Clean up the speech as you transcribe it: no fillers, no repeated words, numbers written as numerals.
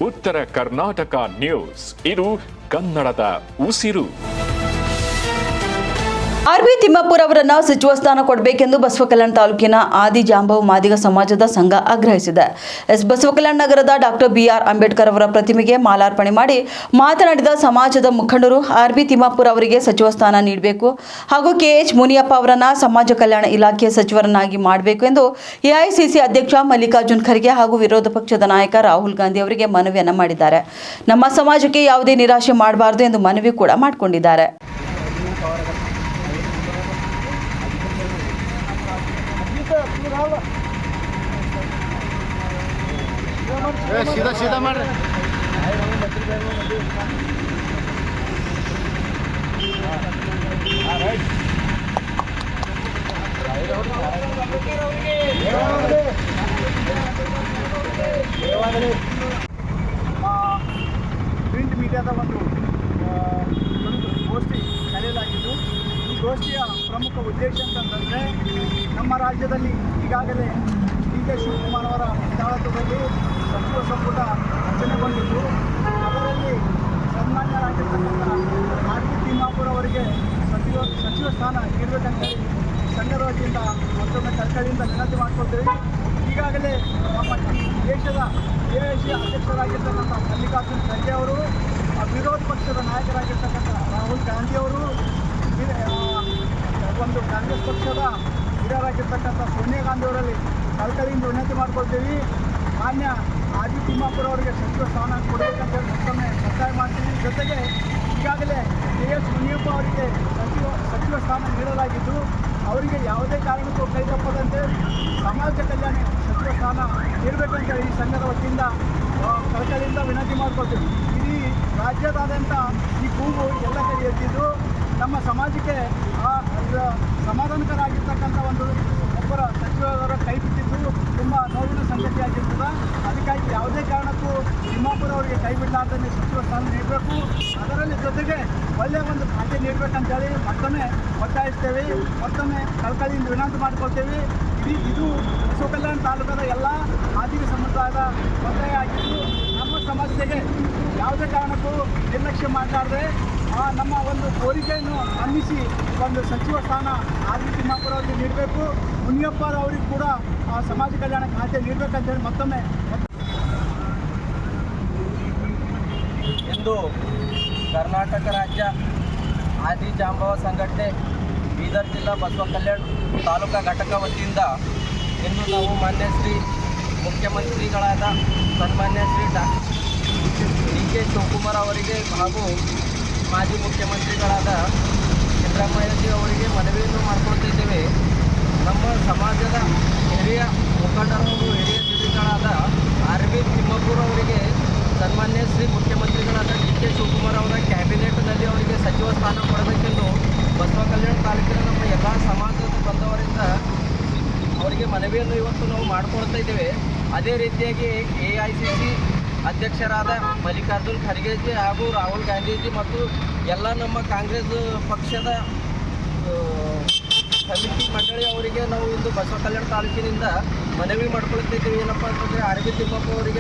ಉತ್ತರ ಕರ್ನಾಟಕ ನ್ಯೂಸ್. ಇದು ಕನ್ನಡದ ಉಸಿರು. ಆರ್.ಬಿ. ತಿಮ್ಮಾಪುರ್ ಅವರನ್ನು ಸಚಿವ ಸ್ಥಾನ ಕೊಡಬೇಕೆಂದು ಬಸವಕಲ್ಯಾಣ ತಾಲೂಕಿನ ಆದಿಜಾಂಬವ ಮಾದಿಗ ಸಮಾಜದ ಸಂಘ ಆಗ್ರಹಿಸಿದೆ. ಬಸವಕಲ್ಯಾಣ ನಗರದ ಡಾಕ್ಟರ್ ಬಿ.ಆರ್. ಅಂಬೇಡ್ಕರ್ ಅವರ ಪ್ರತಿಮೆಗೆ ಮಾಲಾರ್ಪಣೆ ಮಾಡಿ ಮಾತನಾಡಿದ ಸಮಾಜದ ಮುಖಂಡರು ಆರ್.ಬಿ. ತಿಮ್ಮಾಪುರ್ ಅವರಿಗೆ ಸಚಿವ ಸ್ಥಾನ ನೀಡಬೇಕು ಹಾಗೂ ಕೆ.ಎಚ್. ಮುನಿಯಪ್ಪ ಅವರನ್ನು ಸಮಾಜ ಕಲ್ಯಾಣ ಇಲಾಖೆ ಸಚಿವರನ್ನಾಗಿ ಮಾಡಬೇಕು ಎಂದು ಎಐಸಿಸಿ ಅಧ್ಯಕ್ಷ ಮಲ್ಲಿಕಾರ್ಜುನ್ ಖರ್ಗೆ ಹಾಗೂ ವಿರೋಧ ಪಕ್ಷದ ನಾಯಕ ರಾಹುಲ್ ಗಾಂಧಿ ಅವರಿಗೆ ಮನವಿಯನ್ನು ಮಾಡಿದ್ದಾರೆ. ನಮ್ಮ ಸಮಾಜಕ್ಕೆ ಯಾವುದೇ ನಿರಾಶೆ ಮಾಡಬಾರದು ಎಂದು ಮನವಿ ಕೂಡ ಮಾಡಿಕೊಂಡಿದ್ದಾರೆ. सीधा सीधा मार ಪ್ರಿಂಟ್ ಮೀಡಿಯಾದ ಒಂದು ಗೋಷ್ಠಿ ಕರೆಯಲಾಗಿದ್ದು, ಈ ಗೋಷ್ಠಿಯ ಪ್ರಮುಖ ಉದ್ದೇಶ ಅಂತಂದರೆ ನಮ್ಮ ರಾಜ್ಯದಲ್ಲಿ ಈಗಾಗಲೇ ಡಿ.ಕೆ. ಶಿವಕುಮಾರ್ ಅವರ ನೇತೃತ್ವದಲ್ಲಿ ಸಚಿವ ಸಂಪುಟ ರಚನೆಗೊಂಡಿದ್ದು, ಅದರಲ್ಲಿ ಸನ್ಮಾನ್ಯರಾಗಿರ್ತಕ್ಕಂಥ ಆರ್.ಬಿ. ತಿಮ್ಮಾಪುರ್ ಅವರಿಗೆ ಸಚಿವ ಸ್ಥಾನ ನೀಡಬೇಕಂತೇಳಿ ಸಂಘದ ವತಿಯಿಂದ ಮತ್ತೊಮ್ಮೆ ಕಳಕಳಿಯಿಂದ ವಿನಂತಿ ಮಾಡಿಕೊಳ್ತೇವೆ. ಈಗಾಗಲೇ ನಮ್ಮ ದೇಶದ ಎಐಸಿಸಿ ಅಧ್ಯಕ್ಷರಾಗಿರ್ತಕ್ಕಂಥ ಮಲ್ಲಿಕಾರ್ಜುನ್ ಖರ್ಗೆ ಅವರು, ವಿರೋಧ ಪಕ್ಷದ ನಾಯಕರಾಗಿರ್ತಕ್ಕಂಥ ರಾಹುಲ್ ಗಾಂಧಿ ಅವರು, ಒಂದು ಕಾಂಗ್ರೆಸ್ ಪಕ್ಷದ ಹಿರಿಯರಾಗಿರ್ತಕ್ಕಂಥ ಸೋನಿಯಾ ಗಾಂಧಿ ಅವರಲ್ಲಿ ಕಳಕಳಿಯಿಂದ ವಿನಂತಿ ಮಾಡ್ಕೊಳ್ತೀವಿ. ಮಾನ್ಯ ಆರ್.ಬಿ. ತಿಮ್ಮಾಪುರ್ ಅವರಿಗೆ ಸಚಿವ ಸ್ಥಾನ ಕೊಡಬೇಕಂತೇಳಿ ಮತ್ತೊಮ್ಮೆ ಒತ್ತಾಯ ಮಾಡ್ತೀವಿ. ಜೊತೆಗೆ ಈಗಾಗಲೇ ಕೆ.ಎಚ್. ಮುನಿಯಪ್ಪ ಅವರಿಗೆ ಸಚಿವ ಸ್ಥಾನ ನೀಡಲಾಗಿದ್ದು, ಅವರಿಗೆ ಯಾವುದೇ ಕಾರಣಕ್ಕೂ ಕೈ ತಪ್ಪದಂತೆ ಸಮಾಜ ಕಲ್ಯಾಣ ಸಚಿವ ಸ್ಥಾನ ನೀಡಬೇಕಂತೇಳಿ ಈ ಸಂಘದ ವತಿಯಿಂದ ಕಳಕಳಿಯಿಂದ ವಿನಂತಿ ಮಾಡಿಕೊಳ್ತೀವಿ. ಇಡೀ ರಾಜ್ಯದಾದ್ಯಂತ ಈ ಕೂಗು ಎಲ್ಲ ಕಡೆ ಎದ್ದಿದ್ದು, ನಮ್ಮ ಸಮಾಜಕ್ಕೆ ಸಮಾಧಾನಕರಾಗಿರ್ತಕ್ಕಂಥ ಒಬ್ಬರ ಸಚಿವರ ಕೈ ಬಿಟ್ಟಿದ್ದು ತುಂಬ ನೋವಿನ ಸಂಗತಿಯಾಗಿರ್ತದೆ. ಅದಕ್ಕಾಗಿ ಯಾವುದೇ ಕಾರಣಕ್ಕೂ ತಿಮ್ಮಾಪುರ್ ಅವರಿಗೆ ಕೈ ಬಿಡಲಾರ್ದೇ ಸಚಿವ ಸ್ಥಾನ ನೀಡಬೇಕು, ಅದರಲ್ಲಿ ಜೊತೆಗೆ ಒಳ್ಳೆಯ ಒಂದು ಖಾತೆ ನೀಡಬೇಕಂತೇಳಿ ಮತ್ತೊಮ್ಮೆ ಒತ್ತಾಯಿಸ್ತೇವೆ. ಮತ್ತೊಮ್ಮೆ ಕಳಕಳಿಯಿಂದ ವಿನಂತಿ ಮಾಡಿಕೊಳ್ತೇವೆ. ಇದು ಬಸವಕಲ್ಯಾಣ ತಾಲೂಕದ ಎಲ್ಲ ಮಾದಿಗ ಸಮುದಾಯದ ಒತ್ತಾಯ ಆಗಿದ್ದು, ನಮ್ಮ ಸಮಸ್ಯೆಗೆ ಯಾವುದೇ ಕಾರಣಕ್ಕೂ ನಿರ್ಲಕ್ಷ್ಯ ಮಾಡಲಾರದೆ ನಮ್ಮ ಒಂದು ಕೋರಿಕೆಯನ್ನು ಮನ್ನಿಸಿ ಒಂದು ಸಚಿವ ಸ್ಥಾನ ಆರ್.ಬಿ. ತಿಮ್ಮಾಪುರ ಅವರಿಗೆ ನೀಡಬೇಕು. ಮುನಿಯಪ್ಪ ಅವರಿಗೆ ಕೂಡ ಸಮಾಜ ಕಲ್ಯಾಣ ಖಾತೆ ನೀಡಬೇಕಂತೇಳಿ ಮತ್ತೊಮ್ಮೆ ಇಂದು ಕರ್ನಾಟಕ ರಾಜ್ಯ ಆದಿಜಾಂಬವ ಸಂಘಟನೆ ಬೀದರ್ ಜಿಲ್ಲಾ ಬಸವಕಲ್ಯಾಣ ತಾಲೂಕಾ ಘಟಕ ವತಿಯಿಂದ ಇಂದು ನಾವು ಮಾನ್ಯ ಶ್ರೀ ಮುಖ್ಯಮಂತ್ರಿಗಳಾದ ಸನ್ಮಾನ್ಯ ಶ್ರೀ ಡಿ.ಕೆ. ಶಿವಕುಮಾರ್ ಅವರಿಗೆ ಹಾಗೂ ಮಾಜಿ ಮುಖ್ಯಮಂತ್ರಿಗಳಾದ ಸಿದ್ದರಾಮಯ್ಯಜಿ ಅವರಿಗೆ ಮನವಿಯನ್ನು ಮಾಡಿಕೊಳ್ತಿದ್ದೇವೆ. ನಮ್ಮ ಸಮಾಜದ ಹಿರಿಯ ಮುಖಂಡರು ಹಿರಿಯ ಜಿಲ್ಲೆಗಳಾದ ಆರ್.ಬಿ. ತಿಮ್ಮಾಪುರ್ ಅವರಿಗೆ ಸನ್ಮಾನ್ಯ ಶ್ರೀ ಮುಖ್ಯಮಂತ್ರಿಗಳಾದ ಡಿ.ಕೆ. ಶಿವಕುಮಾರ್ ಅವರ ಕ್ಯಾಬಿನೆಟ್ನಲ್ಲಿ ಅವರಿಗೆ ಸಚಿವ ಸ್ಥಾನ ಕೊಡಬೇಕೆಂದು ಬಸವಕಲ್ಯಾಣ ತಾಲೂಕಿನ ನಮ್ಮ ಎಲ್ಲ ಸಮಾಜದ ಬಂದವರಿಂದ ಅವರಿಗೆ ಮನವಿಯನ್ನು ಇವತ್ತು ನಾವು ಮಾಡಿಕೊಳ್ತಾ ಇದ್ದೇವೆ. ಅದೇ ರೀತಿಯಾಗಿ ಎಐಸಿಸಿ ಅಧ್ಯಕ್ಷರಾದ ಮಲ್ಲಿಕಾರ್ಜುನ್ ಖರ್ಗೆಜಿ ಹಾಗೂ ರಾಹುಲ್ ಗಾಂಧೀಜಿ ಮತ್ತು ಎಲ್ಲ ನಮ್ಮ ಕಾಂಗ್ರೆಸ್ ಪಕ್ಷದ ಸಮಿತಿ ಮಂಡಳಿ ಅವರಿಗೆ ನಾವು ಇಂದು ಬಸವಕಲ್ಯಾಣ ತಾಲೂಕಿನಿಂದ ಮನವಿ ಮಾಡ್ಕೊಳ್ತಿದ್ದೇವೆ. ಏನಪ್ಪ ಅಂತಂದರೆ ಆರ್.ಬಿ. ತಿಮ್ಮಪ್ಪ ಅವರಿಗೆ